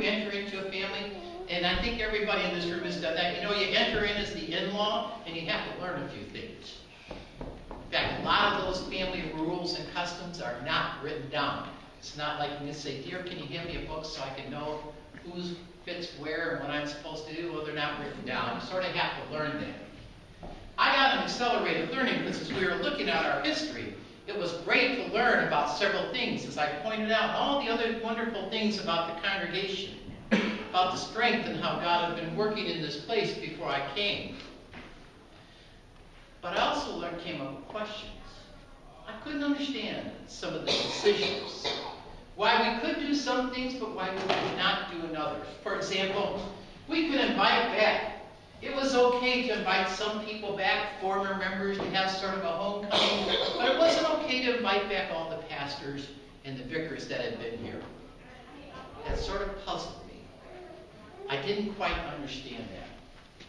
enter into a family, and I think everybody in this room has done that. You know, you enter in as the in-law, and you have to learn a few things. In fact, a lot of those family rules and customs are not written down. It's not like you can say, dear, can you hand me a book so I can know who fits where and what I'm supposed to do? Well, they're not written down. You sort of have to learn that. I got an accelerated learning because as we were looking at our history, it was great to learn about several things, as I pointed out, all the other wonderful things about the congregation, about the strength and how God had been working in this place before I came. But I also came up with questions. I couldn't understand some of the decisions. Why we could do some things, but why we could not do others. For example, we could invite back. It was okay to invite some people back, former members, to have sort of a homecoming, but it wasn't okay to invite back all the pastors and the vicars that had been here. That sort of puzzled me. I didn't quite understand that.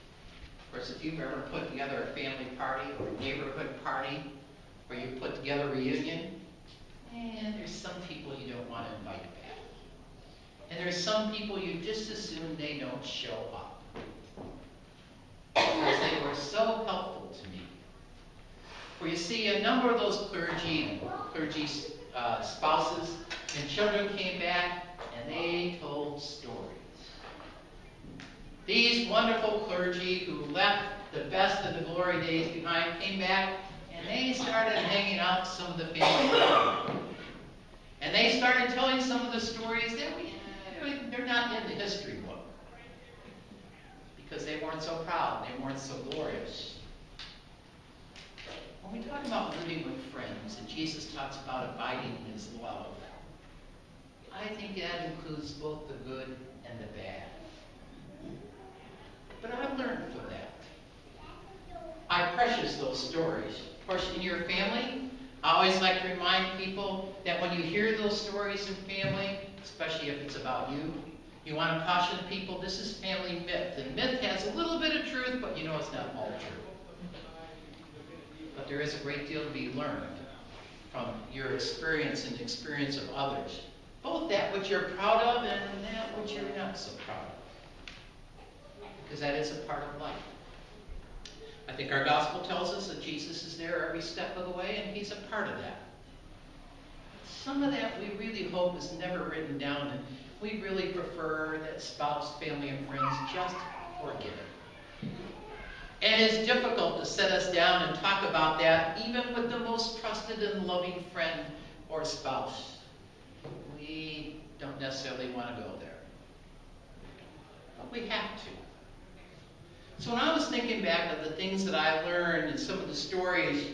Of course, if you've ever put together a family party or a neighborhood party, or you put together a reunion, and there's some people you don't want to invite back. And there's some people you just assume they don't show up. Because they were so helpful to me. For you see, a number of those clergy spouses and children came back and they told stories. These wonderful clergy who left the best of the glory days behind came back and they started hanging out some of the family. And they started telling some of the stories that they're not in the history book. Because they weren't so proud, they weren't so glorious. When we talk about living with friends, and Jesus talks about abiding in his love, I think that includes both the good and the bad. But I've learned from that. I precious those stories. Of course, in your family, I always like to remind people that when you hear those stories in family, especially if it's about you, you want to caution people, this is family myth. And myth has a little bit of truth, but you know it's not all true. But there is a great deal to be learned from your experience and the experience of others. Both that which you're proud of and that which you're not so proud of. Because that is a part of life. I think our gospel tells us that Jesus is there every step of the way, and he's a part of that. Some of that we really hope is never written down, and we really prefer that spouse, family, and friends just forget it. And it's difficult to set us down and talk about that, even with the most trusted and loving friend or spouse. We don't necessarily want to go there. But we have to. So when I was thinking back of the things that I learned and some of the stories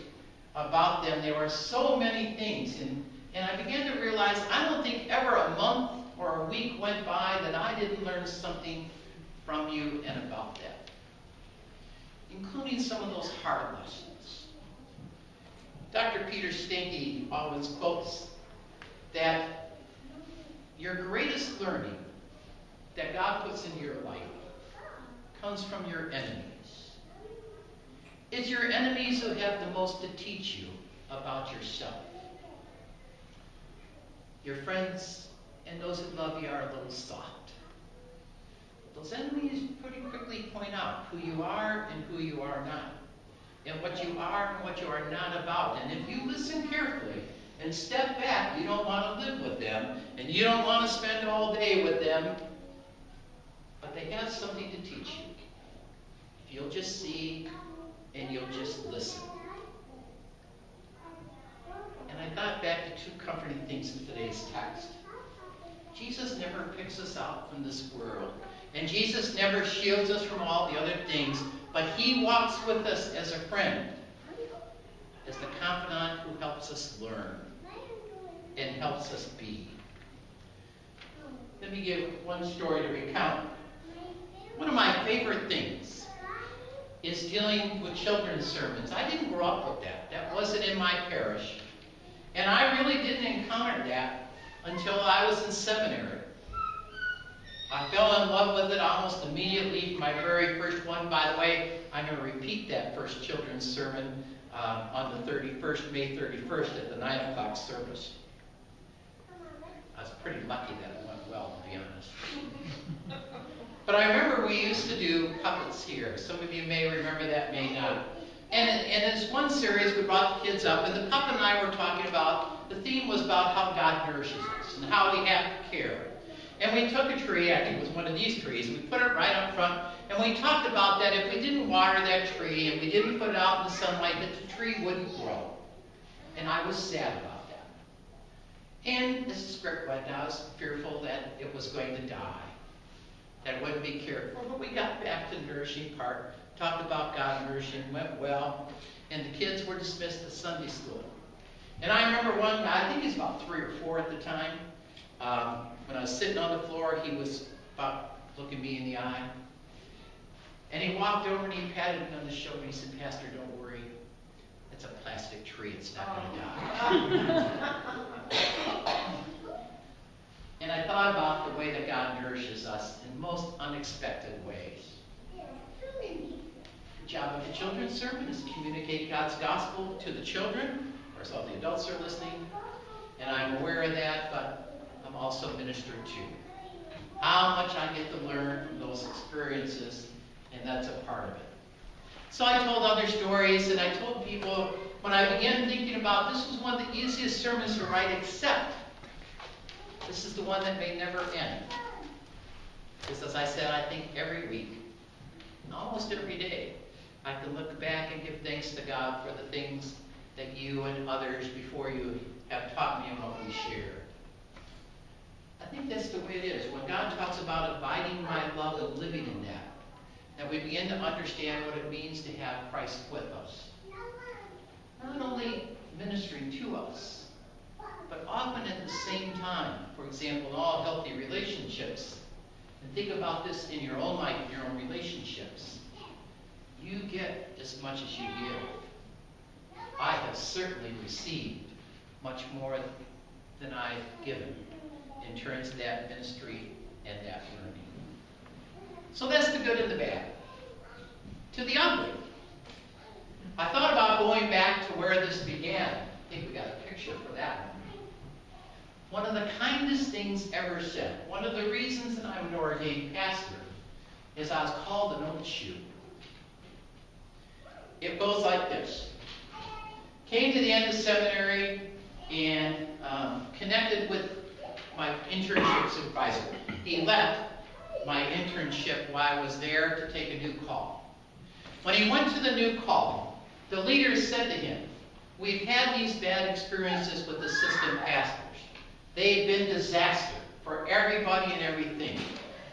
about them, there were so many things. And I began to realize I don't think ever a month or a week went by that I didn't learn something from you and about that, including some of those hard lessons. Dr. Peter Stinky always quotes that your greatest learning that God puts into your life comes from your enemies. It's your enemies who have the most to teach you about yourself. Your friends and those who love you are a little soft. Those enemies pretty quickly point out who you are and who you are not, and what you are and what you are not about. And if you listen carefully and step back, you don't want to live with them, and you don't want to spend all day with them, but they have something to teach you. If you'll just see and you'll just listen. And I thought back to two comforting things in today's text. Jesus never picks us out from this world. And Jesus never shields us from all the other things, but he walks with us as a friend, as the confidant who helps us learn and helps us be. Let me give one story to recount. One of my favorite things is dealing with children's sermons. I didn't grow up with that. That wasn't in my parish. And I really didn't encounter that until I was in seminary. I fell in love with it almost immediately. My very first one, by the way, I'm going to repeat that first children's sermon on the 31st, May 31st at the 9 o'clock service. I was pretty lucky that it went well, to be honest. remember we used to do puppets here. Some of you may remember that, may not. And in this one series, we brought the kids up, and the puppet and I were talking about, the theme was about how God nourishes us and how we have to care. And we took a tree, I think it was one of these trees, and we put it right up front, and we talked about that if we didn't water that tree and we didn't put it out in the sunlight, that the tree wouldn't grow. And I was sad about that. And as the script went, I was fearful that it was going to die, that it wouldn't be cared for. But we got back to the nourishing part, talked about God nourishing, went well, and the kids were dismissed to Sunday school. And I remember one guy, I think he was about 3 or 4 at the time, when I was sitting on the floor, he was about looking me in the eye. And he walked over and he patted me on the shoulder and he said, "Pastor, don't worry. It's a plastic tree. It's not going to die." And I thought about the way that God nourishes us in most unexpected ways. The job of the children's sermon is to communicate God's gospel to the children. Of course, all the adults are listening, and I'm aware of that, but I'm also ministered to. How much I get to learn from those experiences, and that's a part of it. So I told other stories, and I told people, when I began thinking about this was one of the easiest sermons to write, except this is the one that may never end. Because as I said, I think every week, almost every day, I can look back and give thanks to God for the things that you and others before you have taught me and what we share. I think that's the way it is. When God talks about abiding in my love and living in that we begin to understand what it means to have Christ with us. Not only ministering to us, but often at the same time. For example, in all healthy relationships, and think about this in your own life, in your own relationships. You get as much as you give. I have certainly received much more than I've given in terms of that ministry and that learning. So that's the good and the bad. To the ugly. I thought about going back to where this began. I think we got a picture for that one. One of the kindest things ever said, one of the reasons that I'm an ordained pastor, is I was called an old shoe. It goes like this. Came to the end of seminary and connected with my internship supervisor. He left my internship while I was there to take a new call. When he went to the new call, the leader said to him, "We've had these bad experiences with assistant pastors. They've been disaster for everybody and everything.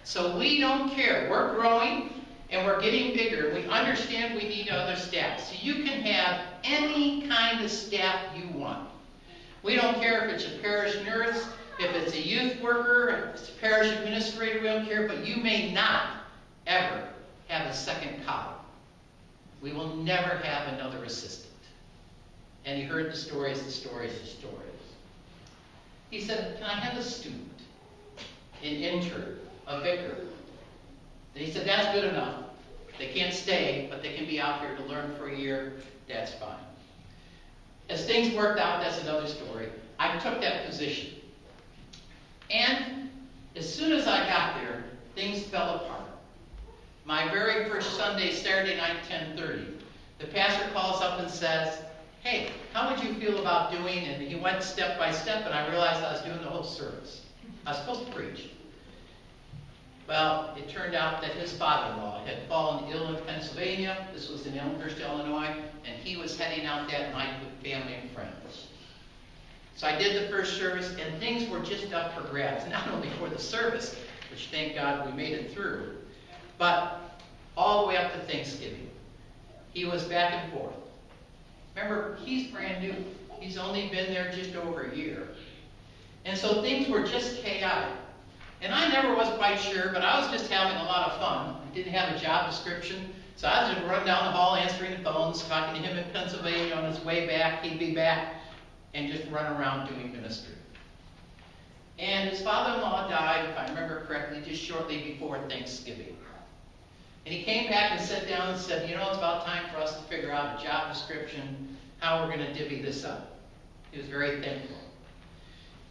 So we don't care. We're growing and we're getting bigger. We understand we need other staff. So you can have any kind of staff you want. We don't care if it's a parish nurse, if it's a youth worker, if it's a parish administrator, we don't care, but you may not ever have a second column. We will never have another assistant." And he heard the stories, the stories, the stories. He said, "Can I have a student, an intern, a vicar?" And he said, "That's good enough. They can't stay, but they can be out here to learn for a year. That's fine." As things worked out, that's another story. I took that position. And as soon as I got there, things fell apart. My very first Sunday, Saturday night, 10:30, the pastor calls up and says, "Hey, how would you feel about doing," and he went step by step, and I realized I was doing the whole service. I was supposed to preach. Well, it turned out that his father-in-law had fallen ill in Pennsylvania. This was in Elmhurst, Illinois, and he was heading out that night with family and friends. So I did the first service, and things were just up for grabs, not only for the service, which thank God we made it through, but all the way up to Thanksgiving. He was back and forth. Remember, he's brand new. He's only been there just over a year. And so things were just chaotic. And I never was quite sure, but I was just having a lot of fun. I didn't have a job description, so I was just running down the hall answering the phones, talking to him in Pennsylvania on his way back. He'd be back, and just run around doing ministry. And his father-in-law died, if I remember correctly, just shortly before Thanksgiving. And he came back and sat down and said, "You know, it's about time for us to figure out a job description, how we're going to divvy this up." He was very thankful.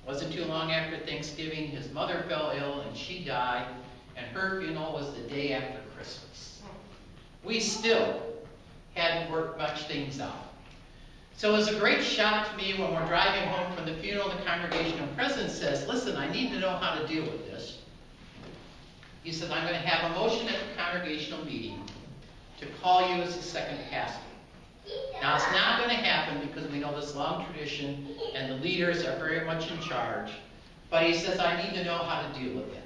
It wasn't too long after Thanksgiving, his mother fell ill and she died, and her funeral was the day after Christmas. We still hadn't worked much things out. So it was a great shock to me when we're driving home from the funeral, the congregational president says, listen, I need to know how to deal with this. He said, I'm going to have a motion at the congregational meeting to call you as the second pastor. Now, it's not going to happen because we know this long tradition and the leaders are very much in charge. But he says, I need to know how to deal with it.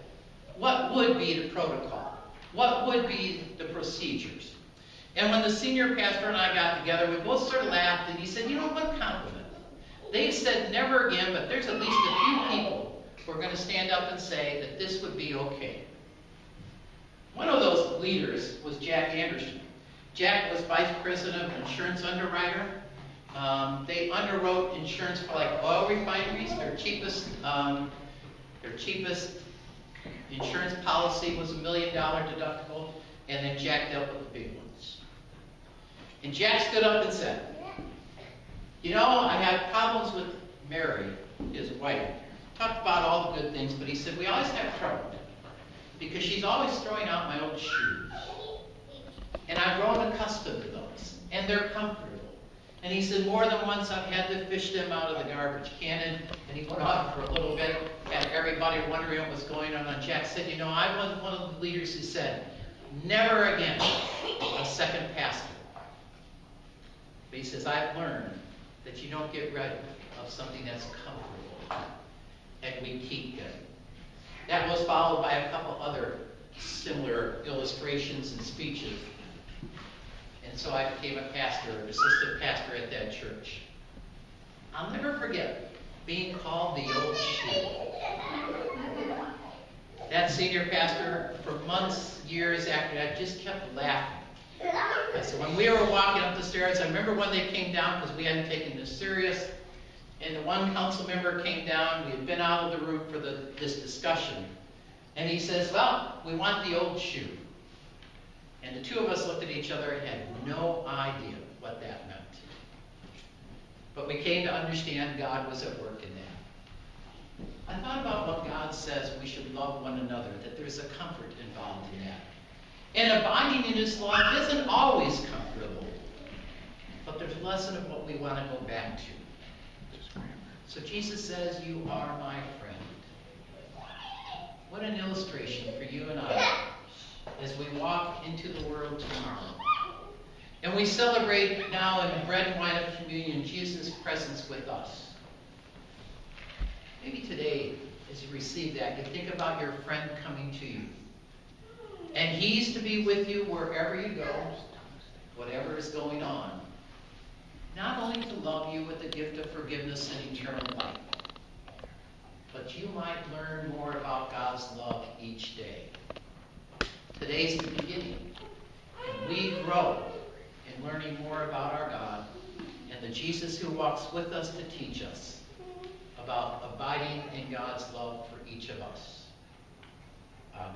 What would be the protocol? What would be the procedures? And when the senior pastor and I got together, we both sort of laughed, and he said, you know, what compliment? They've said never again, but there's at least a few people who are going to stand up and say that this would be okay. One of those leaders was Jack Anderson. Jack was vice president of insurance underwriter. They underwrote insurance for like oil refineries. Their cheapest insurance policy was $1 million deductible, and then Jack dealt with the big ones. And Jack stood up and said, you know, I had problems with Mary, his wife. Talked about all the good things, but he said, we always have trouble because she's always throwing out my old shoes. And I've grown accustomed to those, and they're comfortable. And he said, more than once I've had to fish them out of the garbage can, and he went on for a little bit, had everybody wondering what was going on. And Jack said, you know, I was one of the leaders who said, never again a second pastor. But he says, I've learned that you don't get rid of something that's comfortable, and we keep it. That was followed by a couple other similar illustrations and speeches. And so I became a pastor, an assistant pastor at that church. I'll never forget being called the old shoe. That senior pastor, for months, years after that, just kept laughing. So when we were walking up the stairs, I remember when they came down, because we hadn't taken this serious, and the one council member came down. We had been out of the room for this discussion. And he says, well, we want the old shoe. And the two of us looked at each other and had no idea what that meant. But we came to understand God was at work in that. I thought about what God says we should love one another, that there's a comfort involved in that. And abiding in His love isn't always comfortable, but there's a lesson of what we want to go back to. So Jesus says, you are my friend. What an illustration for you and I as we walk into the world tomorrow. And we celebrate now in bread and wine of communion Jesus' presence with us. Maybe today, as you receive that, you think about your friend coming to you. And He's to be with you wherever you go, whatever is going on. Not only to love you with the gift of forgiveness and eternal life, but you might learn more about God's love each day. Today's the beginning. And we grow in learning more about our God and the Jesus who walks with us to teach us about abiding in God's love for each of us. Amen.